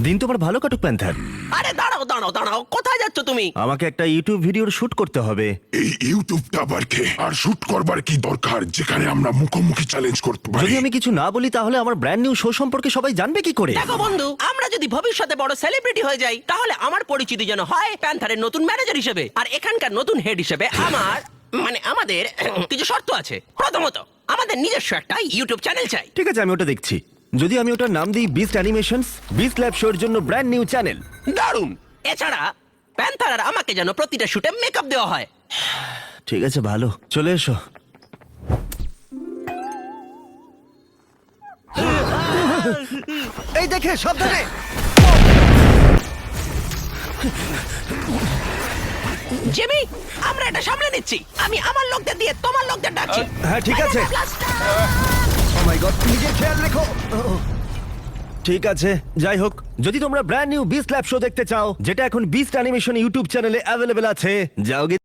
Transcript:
দিন তোমার ভালো কাটুক প্যান্থার। আরে দাঁড়াও দাঁড়াও দাঁড়াও, কোথায় যাচ্ছ তুমি? আমাকে একটা ইউটিউব ভিডিওর শুট করতে হবে। এই ইউটিউবটা আবার কে? আর শুট করবার কি দরকার যেখানে আমরা মুখোমুখি চ্যালেঞ্জ করতে পারি? যদি আমি কিছু না বলি তাহলে আমার ব্র্যান্ড নিউ শো সম্পর্কে সবাই জানবে কি করে? দেখো বন্ধু, আমরা যদি ভবিষ্যতে বড় সেলিব্রিটি হয়ে যাই তাহলে আমার পরিচিতি যেন হয় প্যান্থারের নতুন ম্যানেজার হিসেবে, আর এখানকার নতুন হেড হিসেবে আমাদের কিছু শর্ত আছে। প্রথমত, আমাদের নিজস্ব একটা ইউটিউব চ্যানেল চাই। ঠিক আছে, আমি ওটা দেখছি। যদি আমি ওটার নাম দিই বিস্ট অ্যানিমেশনস, বিস্ট ল্যাব শোর জন্য ব্র্যান্ড নিউ চ্যানেল। দারুণ। এছাড়া প্যান্থার আর আমাকে যেন প্রতিটা শুটে মেকআপ দেওয়া হয়। ঠিক আছে, ভালো, চলে এসো। এই দেখে, সাবধানে। জিমি, আমরা এটা সামলে নিচ্ছি। আমি আমার লোকদের দিয়ে তোমার লোকদের ডাকছি। হ্যাঁ, ঠিক আছে। ও মাই গড, নিজের খেয়াল রেখো। ঠিক আছে, যাই হোক, যদি তোমরা brand new beast lab show দেখতে চাও, যেটা এখন বিস্ট অ্যানিমেশন ইউটিউব চ্যানেলে অ্যাভেলেবেল আছে, যাও গিয়ে